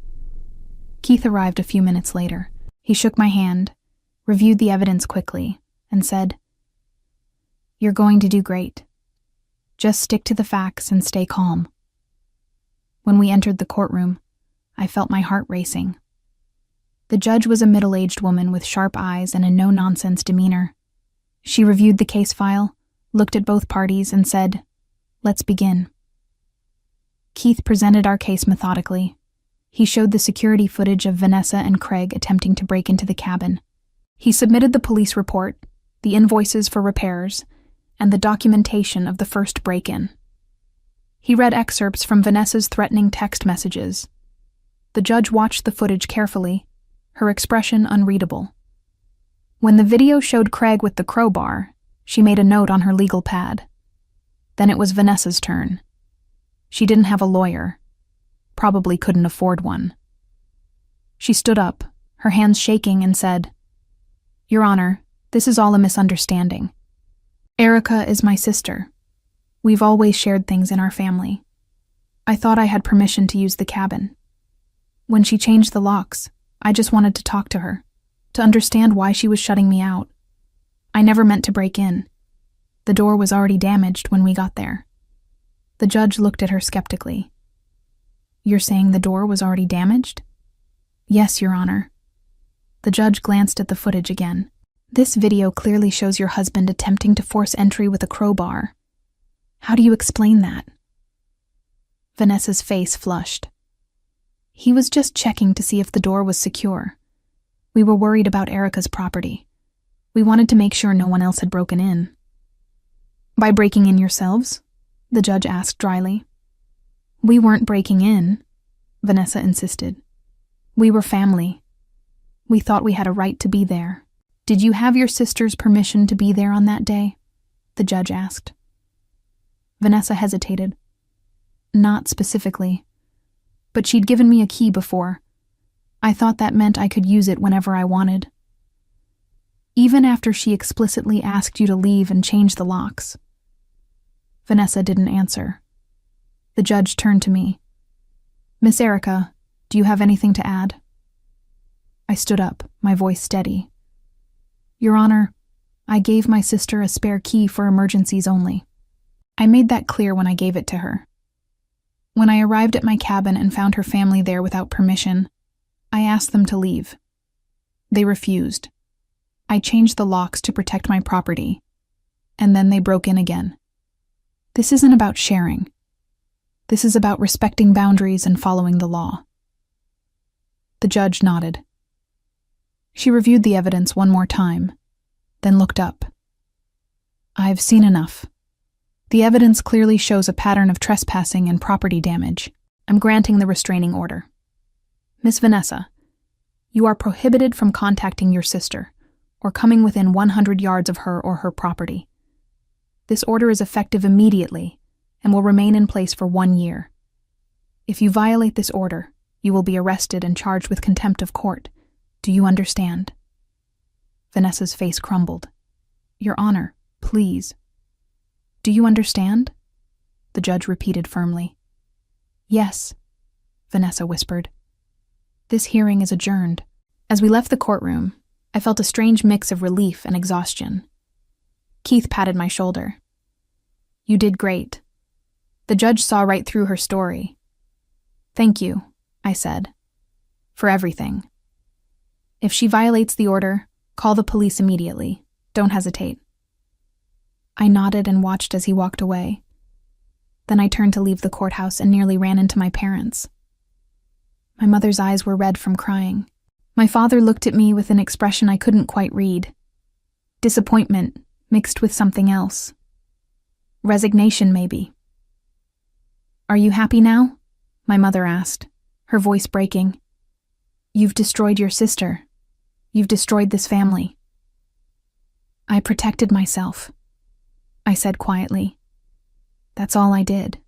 Keith arrived a few minutes later. He shook my hand, reviewed the evidence quickly, and said, "You're going to do great. Just stick to the facts and stay calm." When we entered the courtroom, I felt my heart racing. The judge was a middle-aged woman with sharp eyes and a no-nonsense demeanor. She reviewed the case file, looked at both parties, and said, "Let's begin." Keith presented our case methodically. He showed the security footage of Vanessa and Craig attempting to break into the cabin. He submitted the police report, the invoices for repairs, and the documentation of the first break-in. He read excerpts from Vanessa's threatening text messages. The judge watched the footage carefully, her expression unreadable. When the video showed Craig with the crowbar, she made a note on her legal pad. Then it was Vanessa's turn. She didn't have a lawyer. Probably couldn't afford one. She stood up, her hands shaking, and said, "Your Honor, this is all a misunderstanding. Erica is my sister. We've always shared things in our family. I thought I had permission to use the cabin. When she changed the locks, I just wanted to talk to her, to understand why she was shutting me out. I never meant to break in. The door was already damaged when we got there. The judge looked at her skeptically. You're saying the door was already damaged? Yes, Your Honor. The judge glanced at the footage again. This video clearly shows your husband attempting to force entry with a crowbar. How do you explain that? Vanessa's face flushed. He was just checking to see if the door was secure. We were worried about Erica's property. We wanted to make sure no one else had broken in. By breaking in yourselves? The judge asked dryly. We weren't breaking in, Vanessa insisted. We were family. We thought we had a right to be there. Did you have your sister's permission to be there on that day? The judge asked. Vanessa hesitated. Not specifically. But she'd given me a key before. I thought that meant I could use it whenever I wanted. Even after she explicitly asked you to leave and change the locks. Vanessa didn't answer. The judge turned to me. Miss Erica, do you have anything to add? I stood up, my voice steady. Your Honor, I gave my sister a spare key for emergencies only. I made that clear when I gave it to her. When I arrived at my cabin and found her family there without permission, I asked them to leave. They refused. I changed the locks to protect my property, and then they broke in again. This isn't about sharing. This is about respecting boundaries and following the law. The judge nodded. She reviewed the evidence one more time, then looked up. I've seen enough. The evidence clearly shows a pattern of trespassing and property damage. I'm granting the restraining order. Miss Vanessa, you are prohibited from contacting your sister or coming within 100 yards of her or her property. This order is effective immediately and will remain in place for 1 year. If you violate this order, you will be arrested and charged with contempt of court. Do you understand? Vanessa's face crumbled. Your Honor, please. Do you understand? The judge repeated firmly. Yes, Vanessa whispered. This hearing is adjourned. As we left the courtroom, I felt a strange mix of relief and exhaustion. Keith patted my shoulder. You did great. The judge saw right through her story. Thank you, I said, for everything. If she violates the order, call the police immediately. Don't hesitate. I nodded and watched as he walked away. Then I turned to leave the courthouse and nearly ran into my parents. My mother's eyes were red from crying. My father looked at me with an expression I couldn't quite read. Disappointment mixed with something else. Resignation, maybe. Are you happy now? My mother asked, her voice breaking. You've destroyed your sister. You've destroyed this family. I protected myself, I said quietly. That's all I did.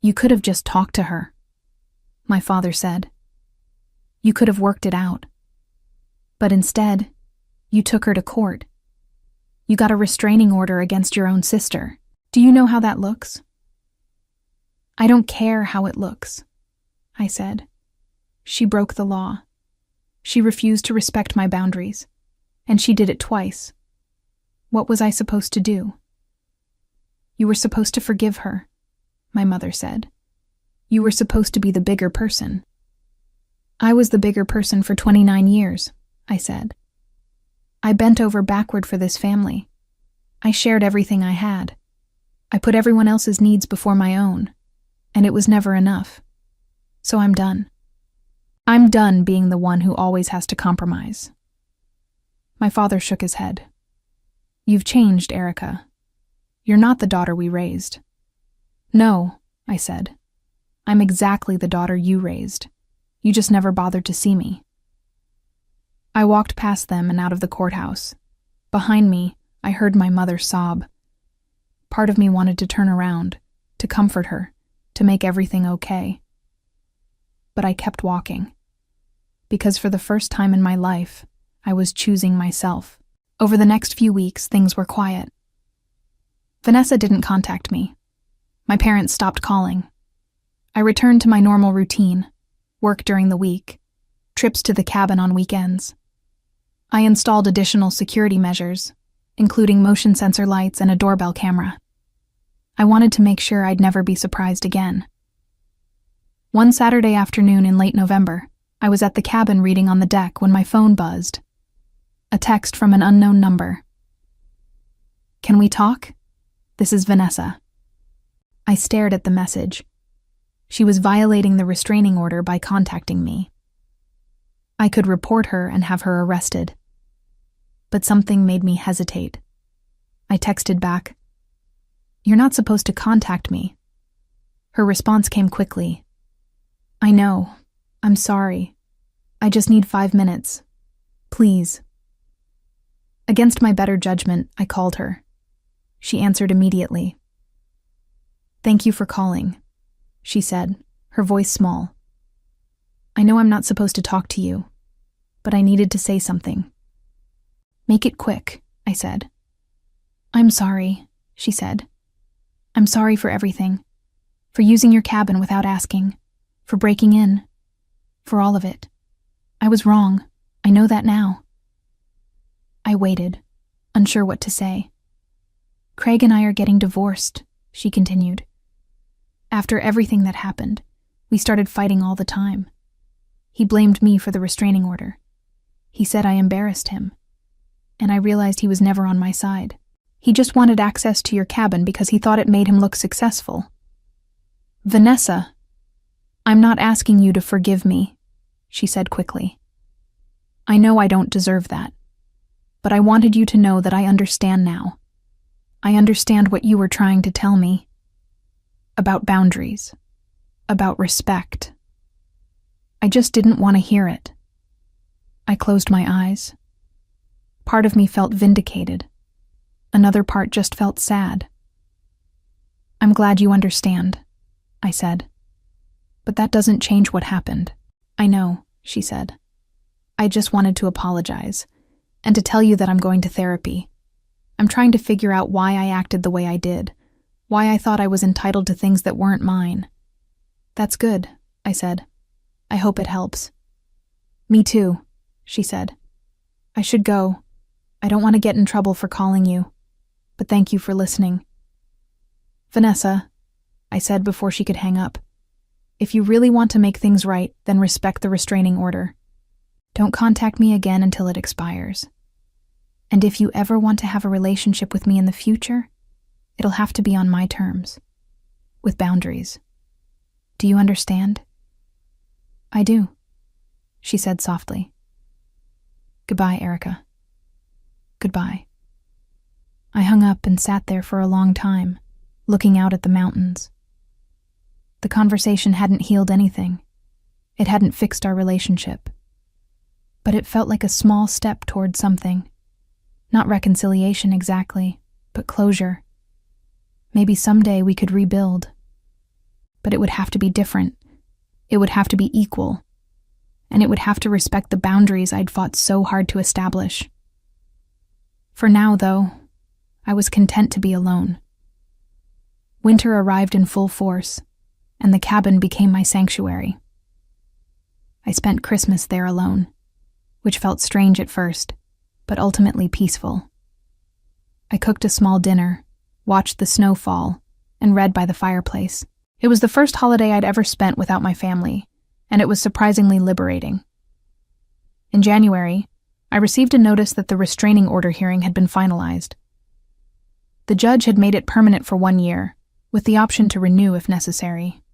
You could have just talked to her, my father said. You could have worked it out. But instead, you took her to court. You got a restraining order against your own sister. Do you know how that looks? I don't care how it looks, I said. She broke the law. She refused to respect my boundaries, and she did it twice. What was I supposed to do? You were supposed to forgive her, my mother said. You were supposed to be the bigger person. I was the bigger person for 29 years, I said. I bent over backward for this family. I shared everything I had. I put everyone else's needs before my own, and it was never enough. So I'm done. I'm done being the one who always has to compromise. My father shook his head. You've changed, Erica. You're not the daughter we raised. No, I said. I'm exactly the daughter you raised. You just never bothered to see me. I walked past them and out of the courthouse. Behind me, I heard my mother sob. Part of me wanted to turn around, to comfort her, to make everything okay. But I kept walking. Because for the first time in my life, I was choosing myself. Over the next few weeks, things were quiet. Vanessa didn't contact me. My parents stopped calling. I returned to my normal routine, work during the week, trips to the cabin on weekends. I installed additional security measures, including motion sensor lights and a doorbell camera. I wanted to make sure I'd never be surprised again. One Saturday afternoon in late November, I was at the cabin reading on the deck when my phone buzzed. A text from an unknown number. "Can we talk? This is Vanessa." I stared at the message. She was violating the restraining order by contacting me. I could report her and have her arrested. But something made me hesitate. I texted back, "You're not supposed to contact me." Her response came quickly. "I know. I'm sorry. I just need 5 minutes. Please." Against my better judgment, I called her. She answered immediately. "Thank you for calling," she said, her voice small. "I know I'm not supposed to talk to you, but I needed to say something." "Make it quick," I said. "I'm sorry," she said. "I'm sorry for everything. For using your cabin without asking. For breaking in. For all of it. I was wrong. I know that now." I waited, unsure what to say. "Craig and I are getting divorced," she continued. "After everything that happened, we started fighting all the time. He blamed me for the restraining order. He said I embarrassed him. And I realized he was never on my side. He just wanted access to your cabin because he thought it made him look successful." "Vanessa, I'm not asking you to forgive me," she said quickly. "I know I don't deserve that. But I wanted you to know that I understand now. I understand what you were trying to tell me. About boundaries. About respect. I just didn't want to hear it." I closed my eyes. Part of me felt vindicated. Another part just felt sad. "I'm glad you understand," I said. "But that doesn't change what happened." "I know," she said. "I just wanted to apologize, and to tell you that I'm going to therapy. I'm trying to figure out why I acted the way I did, why I thought I was entitled to things that weren't mine." "That's good," I said. "I hope it helps." "Me too," she said. "I should go. I don't want to get in trouble for calling you, but thank you for listening." "Vanessa," I said before she could hang up, "if you really want to make things right, then respect the restraining order. Don't contact me again until it expires. And if you ever want to have a relationship with me in the future, it'll have to be on my terms, with boundaries. Do you understand?" "I do," she said softly. "Goodbye, Erica." "Goodbye." I hung up and sat there for a long time, looking out at the mountains. The conversation hadn't healed anything. It hadn't fixed our relationship. But it felt like a small step toward something. Not reconciliation exactly, but closure. Maybe someday we could rebuild. But it would have to be different. It would have to be equal. And it would have to respect the boundaries I'd fought so hard to establish. For now, though, I was content to be alone. Winter arrived in full force, and the cabin became my sanctuary. I spent Christmas there alone, which felt strange at first, but ultimately peaceful. I cooked a small dinner, watched the snow fall, and read by the fireplace. It was the first holiday I'd ever spent without my family, and it was surprisingly liberating. In January, I received a notice that the restraining order hearing had been finalized. The judge had made it permanent for 1 year, with the option to renew if necessary.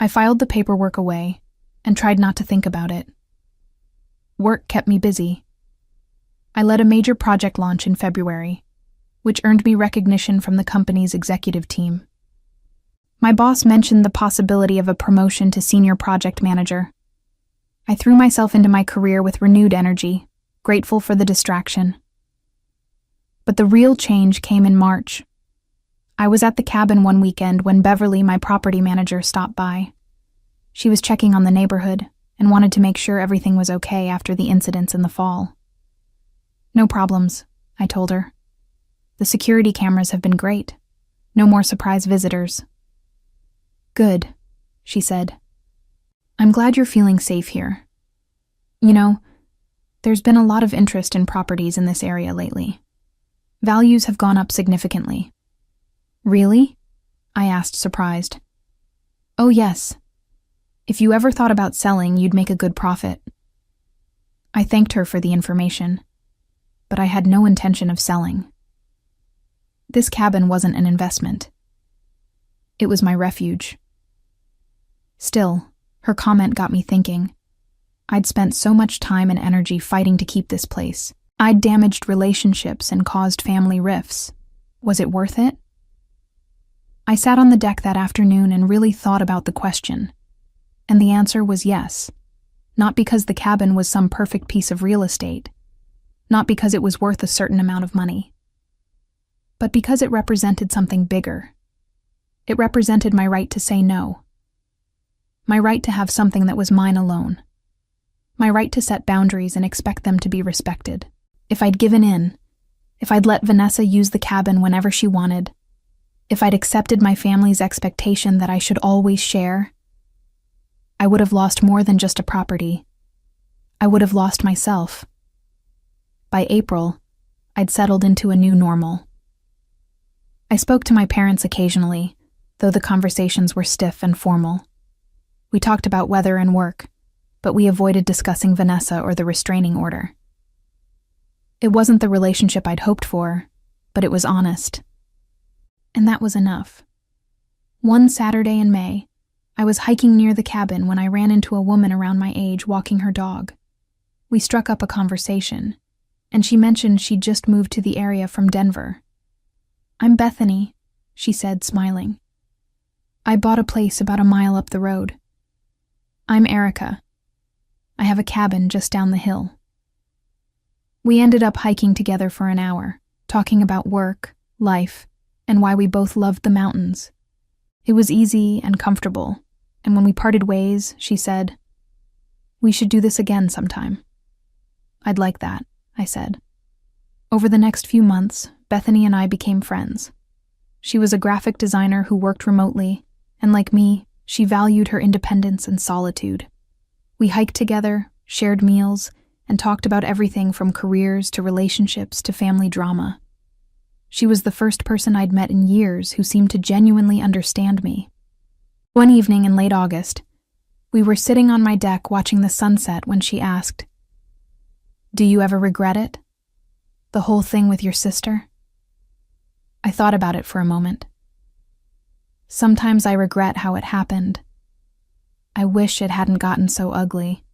I filed the paperwork away and tried not to think about it. Work kept me busy. I led a major project launch in February, which earned me recognition from the company's executive team. My boss mentioned the possibility of a promotion to senior project manager. I threw myself into my career with renewed energy, grateful for the distraction. But the real change came in March. I was at the cabin one weekend when Beverly, my property manager, stopped by. She was checking on the neighborhood and wanted to make sure everything was okay after the incidents in the fall. "No problems," I told her. "The security cameras have been great. No more surprise visitors." "Good," she said. "I'm glad you're feeling safe here. You know, there's been a lot of interest in properties in this area lately. Values have gone up significantly." "Really?" I asked, surprised. "Oh, yes. If you ever thought about selling, you'd make a good profit." I thanked her for the information, but I had no intention of selling. This cabin wasn't an investment. It was my refuge. Still, her comment got me thinking. I'd spent so much time and energy fighting to keep this place. I'd damaged relationships and caused family rifts. Was it worth it? I sat on the deck that afternoon and really thought about the question. And the answer was yes. Not because the cabin was some perfect piece of real estate. Not because it was worth a certain amount of money. But because it represented something bigger. It represented my right to say no. My right to have something that was mine alone. My right to set boundaries and expect them to be respected. If I'd given in, if I'd let Vanessa use the cabin whenever she wanted, if I'd accepted my family's expectation that I should always share, I would have lost more than just a property. I would have lost myself. By April, I'd settled into a new normal. I spoke to my parents occasionally, though the conversations were stiff and formal. We talked about weather and work, but we avoided discussing Vanessa or the restraining order. It wasn't the relationship I'd hoped for, but it was honest. And that was enough. One Saturday in May, I was hiking near the cabin when I ran into a woman around my age walking her dog. We struck up a conversation, and she mentioned she'd just moved to the area from Denver. "I'm Bethany," she said, smiling. "I bought a place about a mile up the road." "I'm Erica. I have a cabin just down the hill." We ended up hiking together for an hour, talking about work, life, and why we both loved the mountains. It was easy and comfortable, and when we parted ways, she said, "We should do this again sometime." "I'd like that," I said. Over the next few months, Bethany and I became friends. She was a graphic designer who worked remotely, and like me, she valued her independence and solitude. We hiked together, shared meals, and talked about everything from careers to relationships to family drama. She was the first person I'd met in years who seemed to genuinely understand me. One evening in late August, we were sitting on my deck watching the sunset when she asked, "Do you ever regret it? The whole thing with your sister?" I thought about it for a moment. Sometimes I regret how it happened. I wish it hadn't gotten so ugly.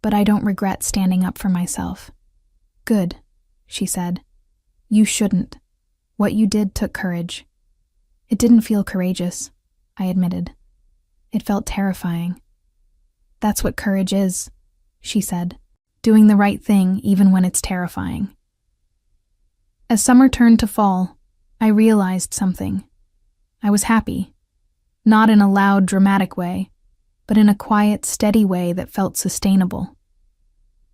But I don't regret standing up for myself. "Good," she said. "You shouldn't. What you did took courage." "It didn't feel courageous," I admitted. "It felt terrifying." "That's what courage is," she said. "Doing the right thing even when it's terrifying." As summer turned to fall, I realized something. I was happy. Not in a loud, dramatic way, but in a quiet, steady way that felt sustainable.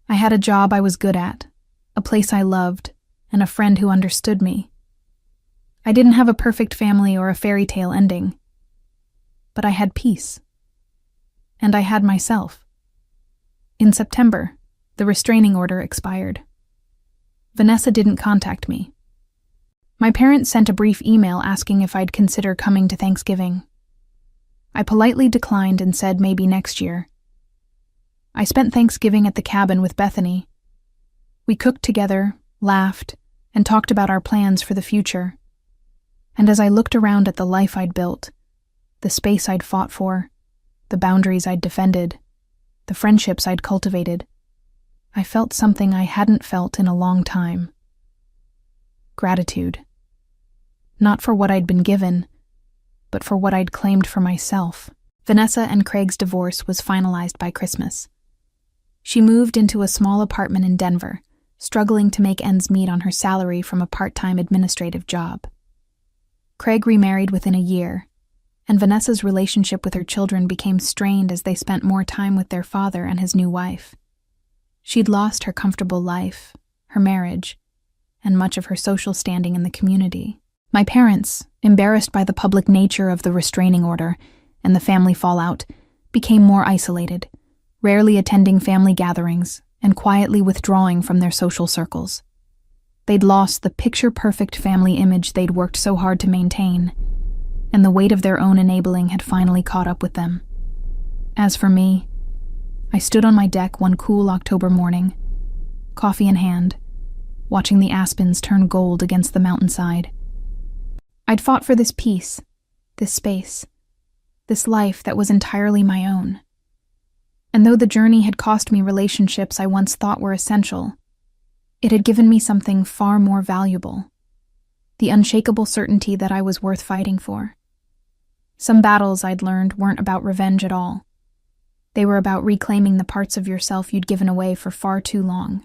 I had a job I was good at, a place I loved, and a friend who understood me. I didn't have a perfect family or a fairy tale ending, but I had peace. And I had myself. In September, the restraining order expired. Vanessa didn't contact me. My parents sent a brief email asking if I'd consider coming to Thanksgiving. I politely declined and said maybe next year. I spent Thanksgiving at the cabin with Bethany. We cooked together, laughed, and talked about our plans for the future. And as I looked around at the life I'd built, the space I'd fought for, the boundaries I'd defended, the friendships I'd cultivated, I felt something I hadn't felt in a long time. Gratitude. Not for what I'd been given, but for what I'd claimed for myself. Vanessa and Craig's divorce was finalized by Christmas. She moved into a small apartment in Denver, struggling to make ends meet on her salary from a part-time administrative job. Craig remarried within a year, and Vanessa's relationship with her children became strained as they spent more time with their father and his new wife. She'd lost her comfortable life, her marriage, and much of her social standing in the community. My parents, embarrassed by the public nature of the restraining order, and the family fallout, became more isolated, rarely attending family gatherings and quietly withdrawing from their social circles. They'd lost the picture-perfect family image they'd worked so hard to maintain, and the weight of their own enabling had finally caught up with them. As for me, I stood on my deck one cool October morning, coffee in hand, watching the aspens turn gold against the mountainside. I'd fought for this peace, this space, this life that was entirely my own. And though the journey had cost me relationships I once thought were essential, it had given me something far more valuable: the unshakable certainty that I was worth fighting for. Some battles, I'd learned, weren't about revenge at all. They were about reclaiming the parts of yourself you'd given away for far too long.